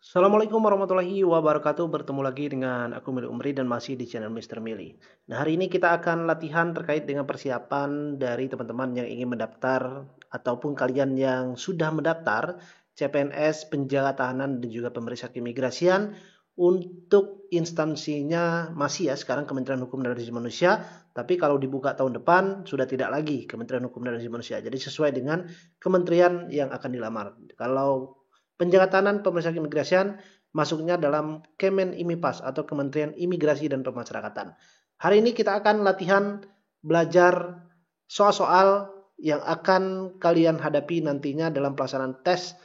Assalamualaikum warahmatullahi wabarakatuh. Bertemu lagi dengan aku Mili Umri dan masih di channel Mr. Mili. Nah, hari ini kita akan latihan terkait dengan persiapan dari teman-teman yang ingin mendaftar ataupun kalian yang sudah mendaftar CPNS, penjaga tahanan dan juga pemeriksa keimigrasian. Untuk instansinya masih ya sekarang Kementerian Hukum dan Asasi Manusia, tapi kalau dibuka tahun depan sudah tidak lagi Kementerian Hukum dan Asasi Manusia. Jadi sesuai dengan kementerian yang akan dilamar. Kalau penjaga tahanan pemeriksa keimigrasian masuknya dalam Kemen Imipas atau Kementerian Imigrasi dan Pemasyarakatan. Hari ini kita akan latihan belajar soal-soal yang akan kalian hadapi nantinya dalam pelaksanaan tes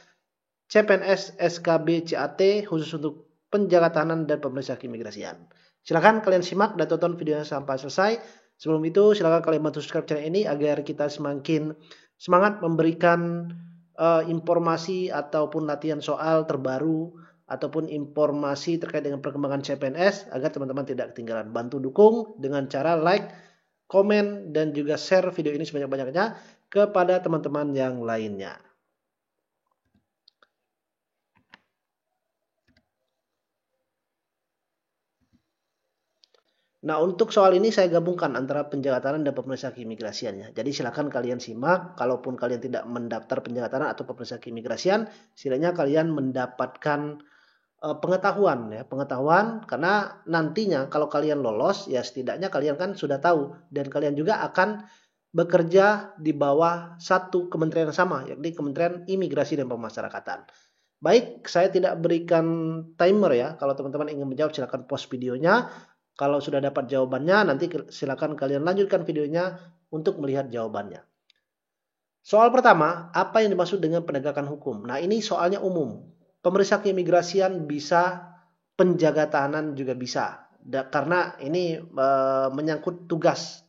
CPNS SKB CAT khusus untuk penjaga tahanan dan pemeriksa keimigrasian. Silakan kalian simak dan tonton videonya sampai selesai. Sebelum itu silakan kalian bantu subscribe channel ini agar kita semakin semangat memberikan informasi ataupun latihan soal terbaru ataupun informasi terkait dengan perkembangan CPNS agar teman-teman tidak ketinggalan. Bantu dukung dengan cara like, komen, dan juga share video ini sebanyak-banyaknya kepada teman-teman yang lainnya. Nah, untuk soal ini saya gabungkan antara penjaga tahanan dan pemeriksa keimigrasian ya. Jadi silakan kalian simak, kalaupun kalian tidak mendaftar penjaga tahanan atau pemeriksa keimigrasian, setidaknya kalian mendapatkan pengetahuan ya, pengetahuan karena nantinya kalau kalian lolos ya setidaknya kalian kan sudah tahu dan kalian juga akan bekerja di bawah satu kementerian yang sama, yakni Kementerian Imigrasi dan Pemasyarakatan. Baik, saya tidak berikan timer ya. Kalau teman-teman ingin menjawab silakan pause videonya. Kalau sudah dapat jawabannya, nanti silakan kalian lanjutkan videonya untuk melihat jawabannya. Soal pertama, apa yang dimaksud dengan penegakan hukum? Nah, ini soalnya umum. Pemeriksa keimigrasian bisa, penjaga tahanan juga bisa. Karena ini menyangkut tugas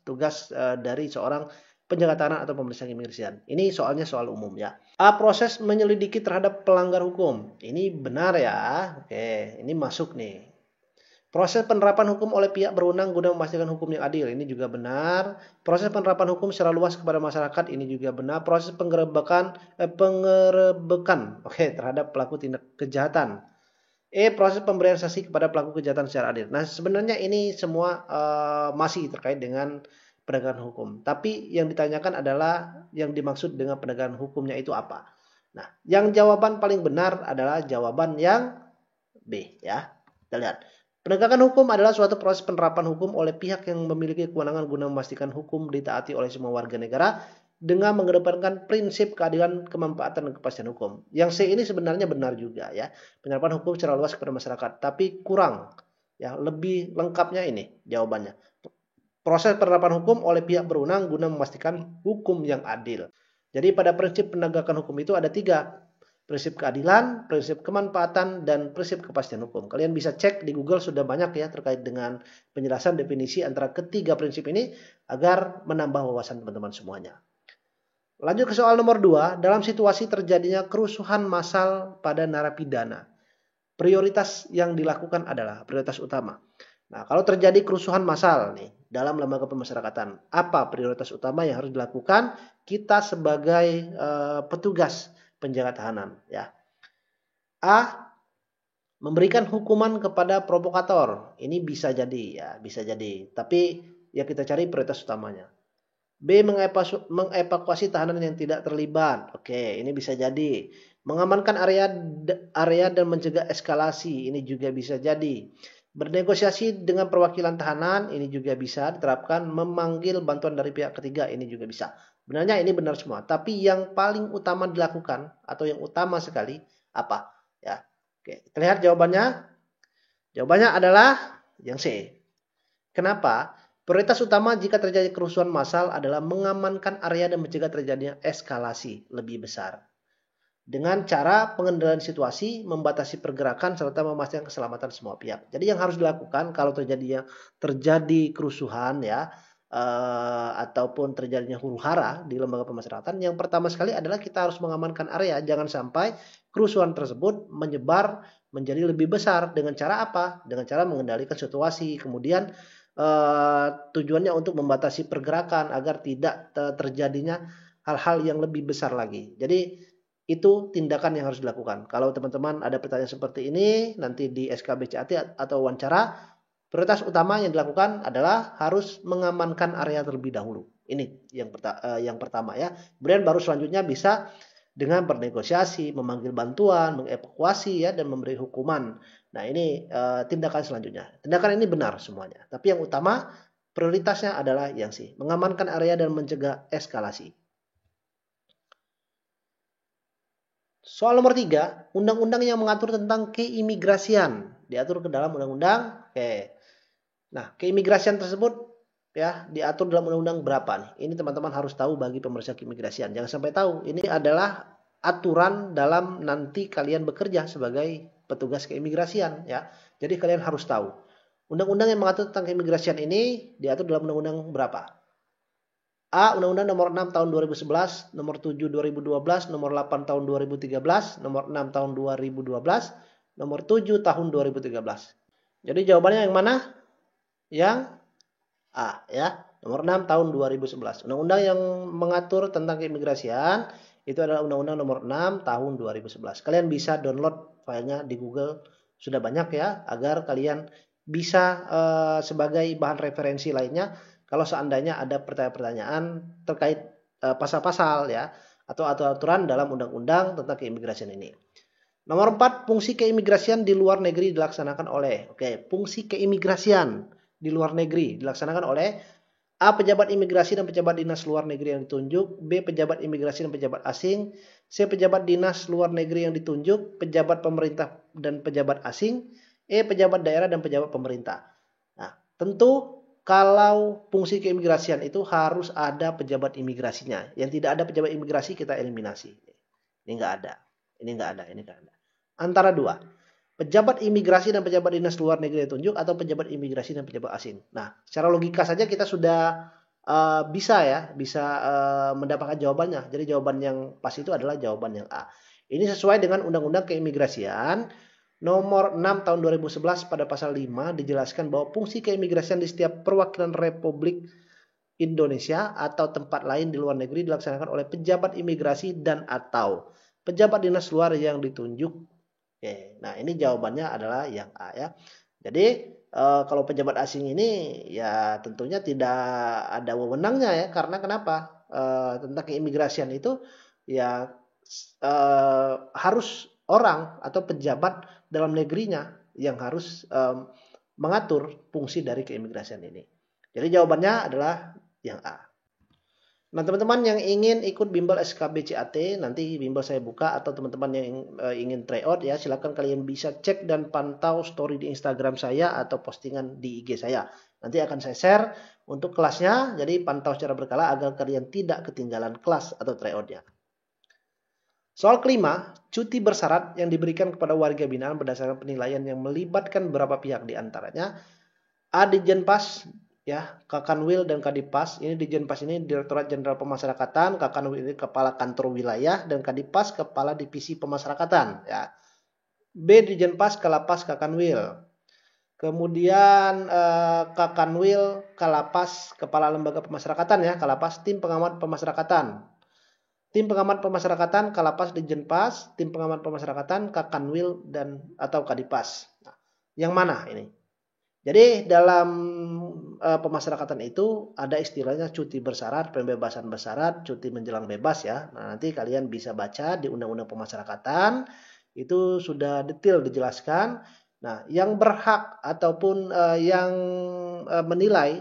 dari seorang penjaga tahanan atau pemeriksa keimigrasian. Ini soalnya soal umum ya. Proses menyelidiki terhadap pelanggar hukum. Ini benar ya. Oke, ini masuk nih. Proses penerapan hukum oleh pihak berwenang guna memastikan hukum yang adil. Ini juga benar. Proses penerapan hukum secara luas kepada masyarakat. Ini juga benar. Proses pengerebekan terhadap pelaku tindak kejahatan. Proses pemberian sanksi kepada pelaku kejahatan secara adil. Nah, sebenarnya ini semua masih terkait dengan penegakan hukum. Tapi yang ditanyakan adalah yang dimaksud dengan penegakan hukumnya itu apa. Nah, yang jawaban paling benar adalah jawaban yang B ya. Kita lihat. Penegakan hukum adalah suatu proses penerapan hukum oleh pihak yang memiliki kewenangan guna memastikan hukum ditaati oleh semua warga negara dengan mengedepankan prinsip keadilan, kemanfaatan, dan kepastian hukum. Yang C ini sebenarnya benar juga ya. Penerapan hukum secara luas kepada masyarakat, tapi kurang. Ya, lebih lengkapnya ini jawabannya. Proses penerapan hukum oleh pihak berwenang guna memastikan hukum yang adil. Jadi pada prinsip penegakan hukum itu ada 3. Prinsip keadilan, prinsip kemanfaatan, dan prinsip kepastian hukum. Kalian bisa cek di Google sudah banyak ya terkait dengan penjelasan definisi antara ketiga prinsip ini agar menambah wawasan teman-teman semuanya. Lanjut ke soal nomor 2. Dalam situasi terjadinya kerusuhan massal pada narapidana, prioritas yang dilakukan adalah prioritas utama. Nah, kalau terjadi kerusuhan massal nih dalam lembaga pemasyarakatan, apa prioritas utama yang harus dilakukan kita sebagai petugas penjaga tahanan ya? A. Memberikan hukuman kepada provokator. Ini bisa jadi ya, bisa jadi. Tapi ya kita cari prioritas utamanya. B. Mengevakuasi tahanan yang tidak terlibat. Oke, ini bisa jadi. Mengamankan area dan mencegah eskalasi. Ini juga bisa jadi. Bernegosiasi dengan perwakilan tahanan. Ini juga bisa diterapkan. Memanggil bantuan dari pihak ketiga. Ini juga bisa. Benarnya ini benar semua. Tapi yang paling utama dilakukan atau yang utama sekali apa? Ya. Oke, kita lihat jawabannya. Jawabannya adalah yang C. Kenapa? Prioritas utama jika terjadi kerusuhan massal adalah mengamankan area dan mencegah terjadinya eskalasi lebih besar. Dengan cara pengendalian situasi, membatasi pergerakan, serta memastikan keselamatan semua pihak. Jadi yang harus dilakukan kalau terjadi kerusuhan ya, ataupun terjadinya huru-hara di lembaga pemasyarakatan, yang pertama sekali adalah kita harus mengamankan area. Jangan sampai kerusuhan tersebut menyebar menjadi lebih besar. Dengan cara apa? Dengan cara mengendalikan situasi. Kemudian tujuannya untuk membatasi pergerakan agar tidak terjadinya hal-hal yang lebih besar lagi. Jadi Itu tindakan yang harus dilakukan. Kalau teman-teman ada pertanyaan seperti ini, nanti di SKB CAT atau wawancara, prioritas utama yang dilakukan adalah harus mengamankan area terlebih dahulu. Ini yang pertama ya. Kemudian baru selanjutnya bisa dengan bernegosiasi, memanggil bantuan, mengevakuasi ya, dan memberi hukuman. Nah ini tindakan selanjutnya. Tindakan ini benar semuanya. Tapi yang utama prioritasnya adalah yang C, mengamankan area dan mencegah eskalasi. Soal nomor 3, undang-undang yang mengatur tentang keimigrasian diatur ke dalam undang-undang. Oke. Nah, keimigrasian tersebut ya diatur dalam undang-undang berapa nih? Ini teman-teman harus tahu bagi pemeriksa keimigrasian. Jangan sampai tahu. Ini adalah aturan dalam nanti kalian bekerja sebagai petugas keimigrasian ya. Jadi kalian harus tahu. Undang-undang yang mengatur tentang keimigrasian ini diatur dalam undang-undang berapa? A. Undang-Undang nomor 6 tahun 2011, nomor 7 2012, nomor 8 tahun 2013, nomor 6 tahun 2012, nomor 7 tahun 2013. Jadi jawabannya yang mana? Yang A ya. Nomor 6 tahun 2011. Undang-undang yang mengatur tentang keimigrasian itu adalah Undang-Undang nomor 6 tahun 2011. Kalian bisa download filenya di Google. Sudah banyak ya, agar kalian bisa sebagai bahan referensi lainnya kalau seandainya ada pertanyaan-pertanyaan terkait pasal-pasal ya atau aturan dalam undang-undang tentang keimigrasian ini. Nomor 4, fungsi keimigrasian di luar negeri dilaksanakan oleh. Oke, fungsi keimigrasian di luar negeri dilaksanakan oleh A. Pejabat imigrasi dan pejabat dinas luar negeri yang ditunjuk. B. Pejabat imigrasi dan pejabat asing. C. Pejabat dinas luar negeri yang ditunjuk. Pejabat pemerintah dan pejabat asing. E. Pejabat daerah dan pejabat pemerintah. Nah, tentu kalau fungsi keimigrasian itu harus ada pejabat imigrasinya. Yang tidak ada pejabat imigrasi kita eliminasi. Ini nggak ada. Ini nggak ada. Ini nggak ada. Antara dua. Pejabat imigrasi dan pejabat dinas luar negeri ditunjuk atau pejabat imigrasi dan pejabat asing. Nah, secara logika saja kita sudah bisa mendapatkan jawabannya. Jadi jawaban yang pas itu adalah jawaban yang A. Ini sesuai dengan Undang-Undang Keimigrasian nomor 6 tahun 2011 pada pasal 5 dijelaskan bahwa fungsi keimigrasian di setiap perwakilan Republik Indonesia atau tempat lain di luar negeri dilaksanakan oleh pejabat imigrasi dan atau pejabat dinas luar yang ditunjuk. Oke, nah ini jawabannya adalah yang A ya. Jadi kalau pejabat asing ini ya tentunya tidak ada wewenangnya ya, karena kenapa? Tentang keimigrasian itu ya harus orang atau pejabat dalam negerinya yang harus mengatur fungsi dari keimigrasian ini. Jadi jawabannya adalah yang A. Nah, teman-teman yang ingin ikut bimbel SKB CAT, nanti bimbel saya buka, atau teman-teman yang ingin tryout ya, silakan kalian bisa cek dan pantau story di Instagram saya atau postingan di IG saya. Nanti akan saya share untuk kelasnya, jadi pantau secara berkala agar kalian tidak ketinggalan kelas atau tryoutnya. Soal kelima, cuti bersyarat yang diberikan kepada warga binaan berdasarkan penilaian yang melibatkan beberapa pihak, diantaranya A. Ditjenpas, ya, Kakanwil dan Kadipas. Ini Ditjenpas ini Direktorat Jenderal Pemasyarakatan, Kakanwil ini Kepala Kantor Wilayah, dan Kadipas Kepala Divisi Pemasyarakatan. Ya. B. Ditjenpas, Kalapas, Kakanwil. Kemudian Kakanwil, Kalapas, Kepala Lembaga Pemasyarakatan ya, Kalapas Tim Pengamat Pemasyarakatan. Tim Pengamat Pemasyarakatan, Kalapas, Ditjenpas, Tim Pengamat Pemasyarakatan, Kakanwil dan atau Kadipas. Nah, yang mana ini? Jadi dalam pemasyarakatan itu ada istilahnya cuti bersyarat, pembebasan bersyarat, cuti menjelang bebas ya. Nah, nanti kalian bisa baca di Undang-Undang Pemasyarakatan, itu sudah detail dijelaskan. Nah, yang berhak ataupun yang menilai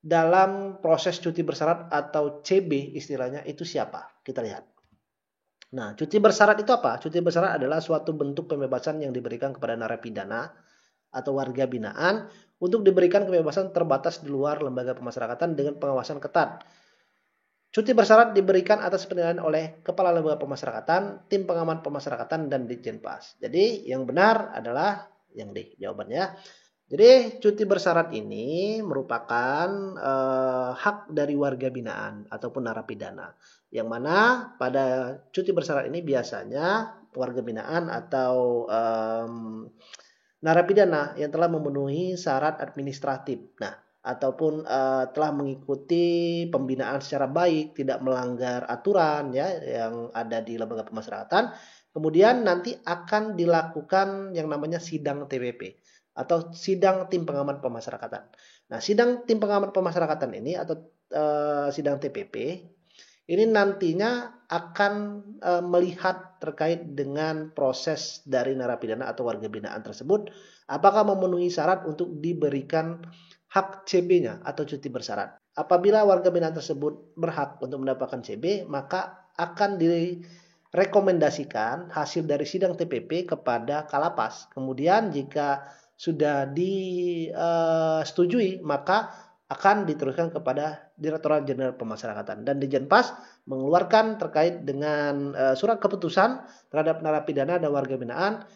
dalam proses cuti bersyarat atau CB istilahnya itu siapa? Kita lihat. Nah, cuti bersyarat itu apa? Cuti bersyarat adalah suatu bentuk pembebasan yang diberikan kepada narapidana atau warga binaan untuk diberikan kebebasan terbatas di luar lembaga pemasyarakatan dengan pengawasan ketat. Cuti bersyarat diberikan atas penilaian oleh Kepala Lembaga Pemasyarakatan, Tim Pengamat Pemasyarakatan, dan Ditjenpas. Jadi yang benar adalah yang D jawabannya. Jadi cuti bersyarat ini merupakan hak dari warga binaan ataupun narapidana. Yang mana pada cuti bersyarat ini biasanya warga binaan atau narapidana yang telah memenuhi syarat administratif. Nah, ataupun telah mengikuti pembinaan secara baik, tidak melanggar aturan ya yang ada di lembaga pemasyarakatan, kemudian nanti akan dilakukan yang namanya sidang TPP atau sidang tim pengaman pemasyarakatan. Nah, sidang tim pengaman pemasyarakatan ini atau sidang TPP ini nantinya akan melihat terkait dengan proses dari narapidana atau warga binaan tersebut apakah memenuhi syarat untuk diberikan hak CB-nya atau cuti bersyarat. Apabila warga binaan tersebut berhak untuk mendapatkan CB, maka akan direkomendasikan hasil dari sidang TPP kepada Kalapas. Kemudian jika sudah disetujui, maka akan diteruskan kepada Direktorat Jenderal Pemasyarakatan, dan Dijenpas mengeluarkan terkait dengan surat keputusan terhadap narapidana dan warga binaan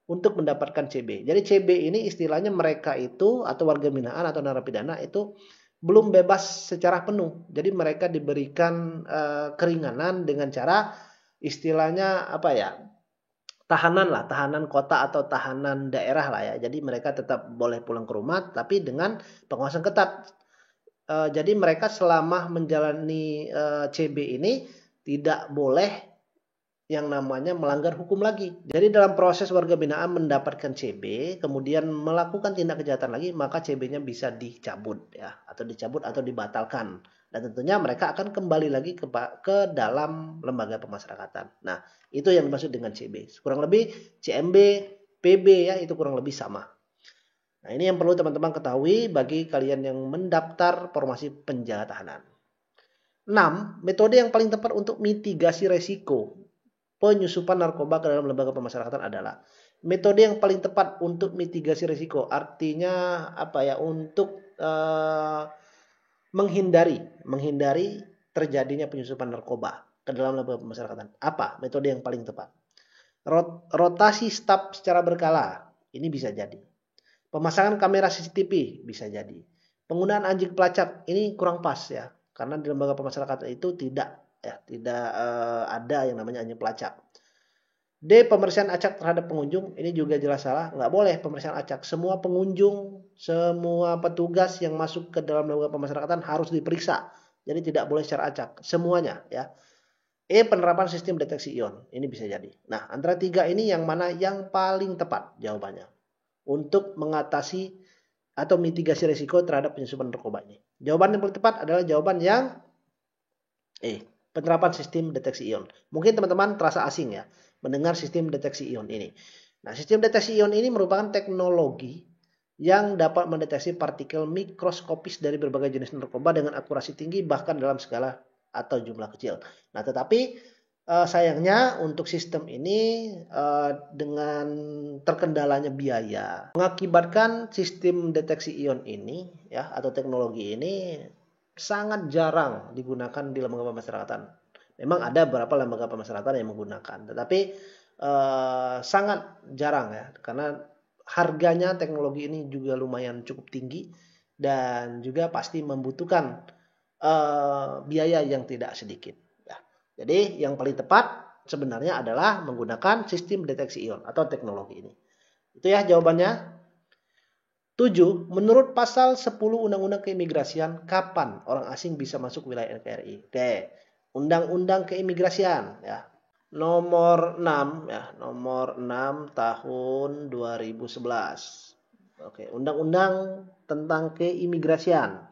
untuk mendapatkan CB. Jadi CB ini istilahnya mereka itu atau warga binaan atau narapidana itu belum bebas secara penuh. Jadi mereka diberikan keringanan dengan cara istilahnya apa ya? Tahanan kota atau tahanan daerah lah ya. Jadi mereka tetap boleh pulang ke rumah tapi dengan pengawasan ketat. Jadi mereka selama menjalani CB ini tidak boleh yang namanya melanggar hukum lagi. Jadi dalam proses warga binaan mendapatkan CB, kemudian melakukan tindak kejahatan lagi, maka CB-nya bisa dicabut ya, atau dibatalkan. Dan tentunya mereka akan kembali lagi ke dalam lembaga pemasyarakatan. Nah, itu yang dimaksud dengan CB. Kurang lebih CMB, PB ya, itu kurang lebih sama. Nah, ini yang perlu teman-teman ketahui bagi kalian yang mendaftar formasi penjaga tahanan. 6. Metode yang paling tepat untuk mitigasi resiko penyusupan narkoba ke dalam lembaga pemasyarakatan adalah metode yang paling tepat untuk mitigasi risiko. Artinya apa ya? Untuk menghindari terjadinya penyusupan narkoba ke dalam lembaga pemasyarakatan. Apa metode yang paling tepat? Rotasi staf secara berkala. Ini bisa jadi. Pemasangan kamera CCTV bisa jadi. Penggunaan anjing pelacak ini kurang pas ya. Karena di lembaga pemasyarakatan itu tidak ada yang namanya anjing pelacak. D. Pemeriksaan acak terhadap pengunjung. Ini juga jelas salah. Nggak boleh pemeriksaan acak. Semua pengunjung, semua petugas yang masuk ke dalam lembaga pemasyarakatan harus diperiksa. Jadi tidak boleh secara acak. Semuanya ya. E. Penerapan sistem deteksi ion. Ini bisa jadi. Nah, antara tiga ini yang mana yang paling tepat jawabannya untuk mengatasi atau mitigasi risiko terhadap penyusupan narkoba ini? Jawaban yang paling tepat adalah jawaban yang E. Penerapan sistem deteksi ion. Mungkin teman-teman terasa asing ya mendengar sistem deteksi ion ini. Nah, sistem deteksi ion ini merupakan teknologi yang dapat mendeteksi partikel mikroskopis dari berbagai jenis narkoba dengan akurasi tinggi bahkan dalam skala atau jumlah kecil. Nah, tetapi sayangnya untuk sistem ini dengan terkendalanya biaya mengakibatkan sistem deteksi ion ini ya atau teknologi ini sangat jarang digunakan di lembaga pemasyarakatan. Memang ada beberapa lembaga pemasyarakatan yang menggunakan, tetapi sangat jarang ya, karena harganya teknologi ini juga lumayan cukup tinggi dan juga pasti membutuhkan biaya yang tidak sedikit. Ya. Jadi yang paling tepat sebenarnya adalah menggunakan sistem deteksi ion atau teknologi ini. Itu ya jawabannya. 7. Menurut pasal 10 Undang-Undang Keimigrasian, kapan orang asing bisa masuk wilayah NKRI? Oke. Undang-Undang Keimigrasian ya. Nomor 6 ya, nomor 6 tahun 2011. Oke, Undang-Undang tentang Keimigrasian.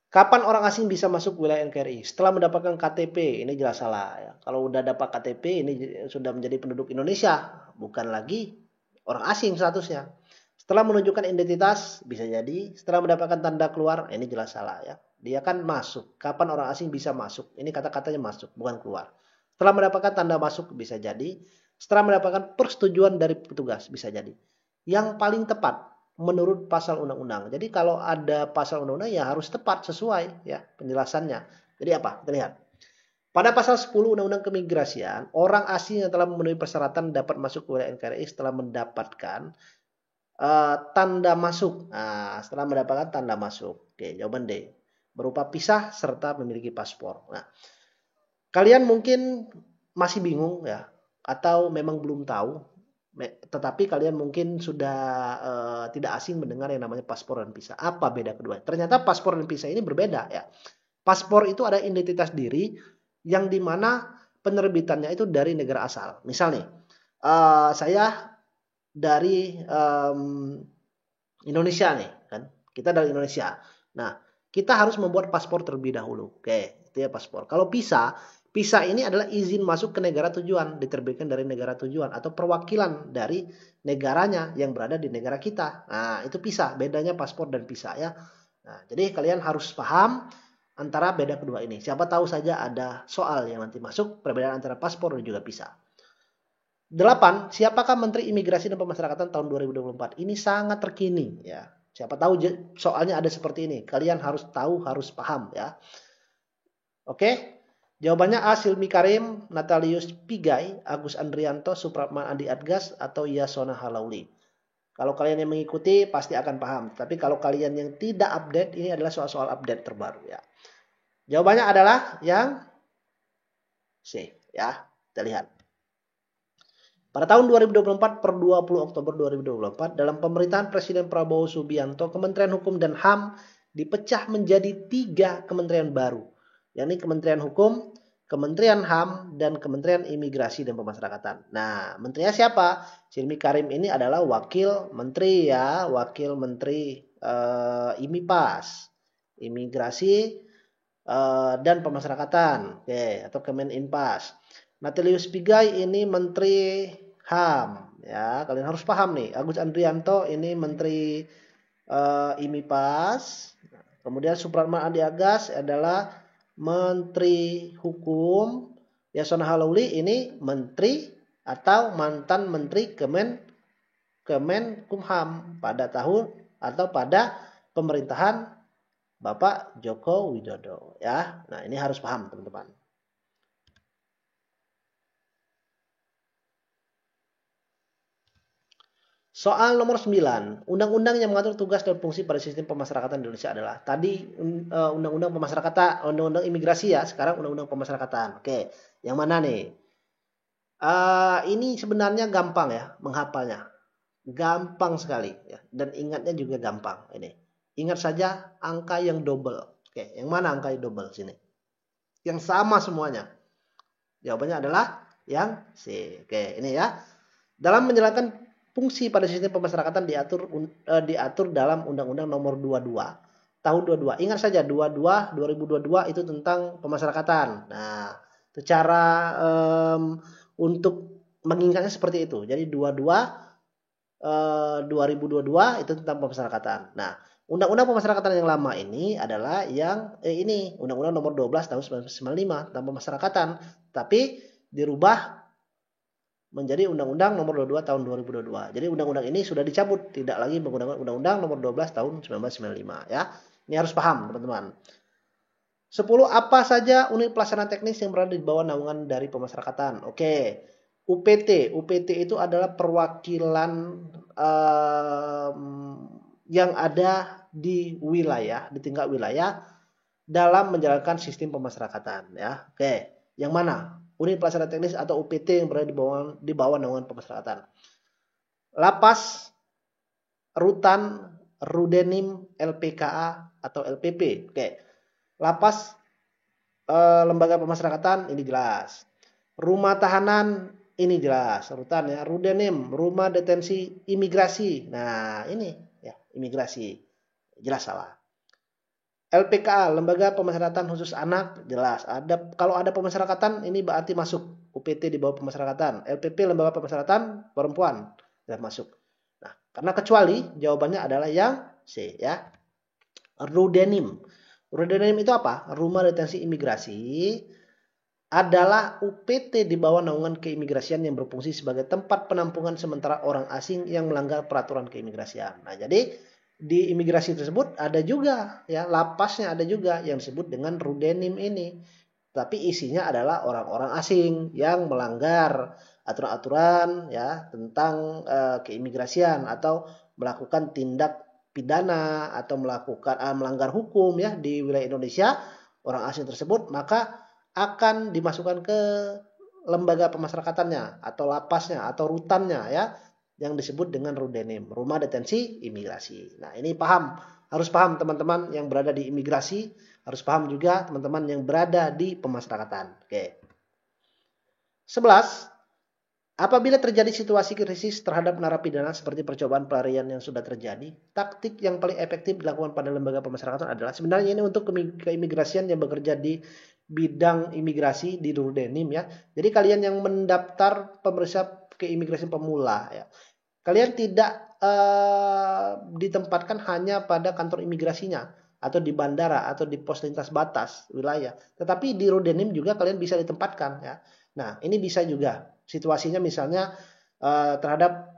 Kapan orang asing bisa masuk wilayah NKRI? Setelah mendapatkan KTP, ini jelas salah ya. Kalau udah dapat KTP, ini sudah menjadi penduduk Indonesia, bukan lagi orang asing statusnya. Setelah menunjukkan identitas, bisa jadi. Setelah mendapatkan tanda keluar, ini jelas salah ya. Dia kan masuk. Kapan orang asing bisa masuk? Ini kata-katanya masuk, bukan keluar. Setelah mendapatkan tanda masuk, bisa jadi. Setelah mendapatkan persetujuan dari petugas, bisa jadi. Yang paling tepat, menurut pasal undang-undang. Jadi kalau ada pasal undang-undang, ya harus tepat, sesuai ya penjelasannya. Jadi apa? Kita lihat. Pada pasal 10 Undang-Undang Keimigrasian, orang asing yang telah memenuhi persyaratan dapat masuk ke wilayah NKRI setelah mendapatkan tanda masuk. Nah, setelah mendapatkan tanda masuk. Oke, jawaban D. Berupa pisah serta memiliki paspor. Nah, kalian mungkin masih bingung ya, atau memang belum tahu Tetapi kalian mungkin sudah tidak asing mendengar yang namanya paspor dan visa. Apa beda kedua? Ternyata paspor dan visa ini berbeda ya. Paspor itu ada identitas diri yang dimana penerbitannya itu dari negara asal. Misalnya, saya dari Indonesia nih, kan? Kita dari Indonesia. Nah, kita harus membuat paspor terlebih dahulu. Oke, itu ya paspor. Kalau visa, visa ini adalah izin masuk ke negara tujuan, diterbitkan dari negara tujuan atau perwakilan dari negaranya yang berada di negara kita. Nah, itu visa. Bedanya paspor dan visa ya. Nah, jadi kalian harus paham antara beda kedua ini. Siapa tahu saja ada soal yang nanti masuk perbedaan antara paspor dan juga visa. 8. Siapakah Menteri Imigrasi dan Pemasyarakatan tahun 2024? Ini sangat terkini ya. Siapa tahu soalnya ada seperti ini. Kalian harus tahu, harus paham ya. Oke. Jawabannya A. Silmi Karim, Natalius Pigai, Agus Andrianto, Supratman Andi Adgas, atau Yasona Halauli. Kalau kalian yang mengikuti pasti akan paham. Tapi kalau kalian yang tidak update, ini adalah soal-soal update terbaru ya. Jawabannya adalah yang C ya. Kita lihat. Pada tahun 2024 per 20 Oktober 2024 dalam pemerintahan Presiden Prabowo Subianto, Kementerian Hukum dan HAM dipecah menjadi 3 kementerian baru, yakni Kementerian Hukum, Kementerian HAM, dan Kementerian Imigrasi dan Pemasyarakatan. Nah, menterinya siapa? Silmi Karim ini adalah wakil menteri ya, wakil menteri IMIPAS, Imigrasi dan Pemasyarakatan, oke, atau Kemeninpas. Natalius Pigai ini menteri HAM ya, kalian harus paham nih. Agus Andrianto ini menteri IMIPAS. Kemudian Supratman Andi Adgas adalah menteri hukum. Yasona Halauli ini menteri atau mantan menteri Kemenkumham pada tahun atau pada pemerintahan Bapak Joko Widodo ya. Nah, ini harus paham teman-teman. Soal nomor 9, undang-undang yang mengatur tugas dan fungsi pada sistem pemasyarakatan di Indonesia adalah tadi undang-undang pemasyarakatan, undang-undang imigrasi ya, sekarang undang-undang pemasyarakatan. Oke, yang mana nih? Ini sebenarnya gampang ya menghafalnya, gampang sekali ya, dan ingatnya juga gampang. Ini, ingat saja angka yang double. Oke, yang mana angka yang double sini? Yang sama semuanya. Jawabannya adalah yang C. Oke, ini ya. Dalam menjalankan fungsi pada sistem pemasyarakatan diatur dalam Undang-Undang Nomor 22 Tahun 22. Ingat saja 2022 itu tentang pemasyarakatan. Nah, secara untuk mengingatnya seperti itu. Jadi 2022 itu tentang pemasyarakatan. Nah, Undang-Undang Pemasyarakatan yang lama ini adalah yang ini Undang-Undang Nomor 12 Tahun 1995 tentang pemasyarakatan, tapi dirubah menjadi Undang-Undang Nomor 22 Tahun 2022. Jadi undang-undang ini sudah dicabut, tidak lagi menggunakan Undang-Undang Nomor 12 Tahun 1995 ya. Ini harus paham, teman-teman. 10. Apa saja unit pelaksana teknis yang berada di bawah naungan dari pemasyarakatan? Oke. UPT. UPT itu adalah perwakilan yang ada di wilayah, di tingkat wilayah dalam menjalankan sistem pemasyarakatan ya. Oke. Yang mana? Unit pelaksana teknis atau UPT yang berada di bawah naungan pemasyarakatan. Lapas, Rutan, Rudenim, LPKA atau LPP. Oke. Lapas, lembaga pemasyarakatan ini jelas. Rumah tahanan ini jelas, Rutan ya. Rudenim, rumah detensi imigrasi. Nah, ini ya, imigrasi. Jelas salah. LPKA, Lembaga Pemasyarakatan Khusus Anak, jelas. Kalau ada pemasyarakatan, ini berarti masuk UPT di bawah pemasyarakatan. LPP, Lembaga Pemasyarakatan Perempuan, sudah masuk. Nah, karena kecuali, jawabannya adalah yang C ya. Rudenim. Rudenim itu apa? Rumah Detensi Imigrasi adalah UPT di bawah naungan keimigrasian yang berfungsi sebagai tempat penampungan sementara orang asing yang melanggar peraturan keimigrasian. Nah, jadi di imigrasi tersebut ada juga ya, lapasnya ada juga yang disebut dengan Rudenim ini. Tapi isinya adalah orang-orang asing yang melanggar aturan-aturan ya tentang keimigrasian atau melakukan tindak pidana atau melakukan melanggar hukum ya di wilayah Indonesia, orang asing tersebut maka akan dimasukkan ke lembaga pemasyarakatannya atau lapasnya atau rutannya ya. yang disebut dengan RUDENIM, Rumah Detensi Imigrasi. Nah, ini harus paham teman-teman yang berada di imigrasi, harus paham juga teman-teman yang berada di pemasyarakatan. Oke. 11. Apabila terjadi situasi krisis terhadap narapidana seperti percobaan pelarian yang sudah terjadi, taktik yang paling efektif dilakukan pada lembaga pemasyarakatan adalah, sebenarnya ini untuk keimigrasian yang bekerja di bidang imigrasi di RUDENIM ya. Jadi kalian yang mendaftar pemeriksa keimigrasian pemula ya, kalian tidak ditempatkan hanya pada kantor imigrasinya atau di bandara atau di pos lintas batas wilayah, tetapi di RUDENIM juga kalian bisa ditempatkan ya. Nah, ini bisa juga situasinya misalnya terhadap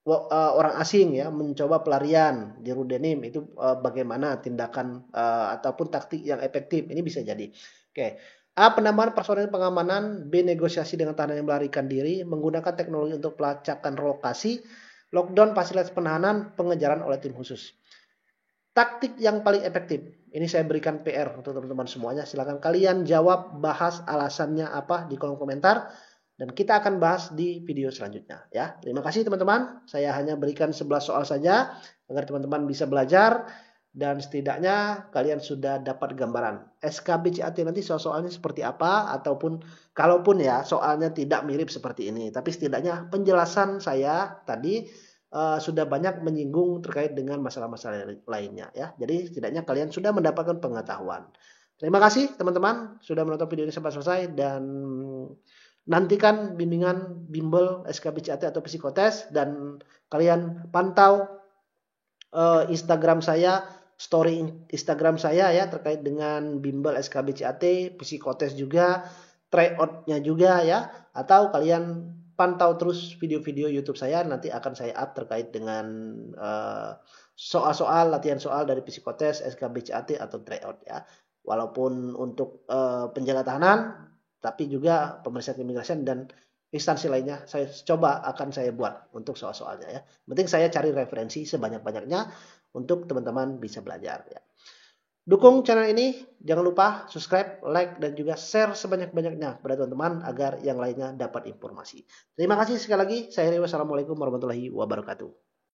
orang asing ya mencoba pelarian di RUDENIM, itu bagaimana tindakan ataupun taktik yang efektif, ini bisa jadi. Oke. A. Penambahan personel pengamanan. B. Negosiasi dengan tahanan yang melarikan diri menggunakan teknologi untuk pelacakan lokasi, lockdown fasilitas penahanan, pengejaran oleh tim khusus. Taktik yang paling efektif, ini saya berikan PR untuk teman-teman semuanya. Silakan kalian jawab, bahas alasannya apa di kolom komentar, dan kita akan bahas di video selanjutnya ya. Terima kasih teman-teman. Saya hanya berikan 11 soal saja agar teman-teman bisa belajar dan setidaknya kalian sudah dapat gambaran SKBCAT nanti soal-soalnya seperti apa, ataupun kalaupun ya soalnya tidak mirip seperti ini, tapi setidaknya penjelasan saya tadi sudah banyak menyinggung terkait dengan masalah-masalah lainnya ya. Jadi setidaknya kalian sudah mendapatkan pengetahuan. Terima kasih teman-teman sudah menonton video ini sampai selesai, dan nantikan bimbingan bimbel SKBCAT atau psikotes, dan kalian pantau Instagram saya, story Instagram saya ya terkait dengan bimbel SKBCAT, psikotes juga, tryout-nya juga ya, atau kalian pantau terus video-video YouTube saya, nanti akan saya up terkait dengan soal-soal, latihan soal dari psikotes, SKBCAT atau tryout ya. Walaupun untuk penjaga tahanan, tapi juga pemeriksaan keimigrasian dan instansi lainnya akan saya buat untuk soal-soalnya ya. Penting saya cari referensi sebanyak-banyaknya untuk teman-teman bisa belajar ya. Dukung channel ini, jangan lupa subscribe, like, dan juga share sebanyak-banyaknya kepada teman-teman agar yang lainnya dapat informasi. Terima kasih sekali lagi. Saya Rio. Wassalamualaikum warahmatullahi wabarakatuh.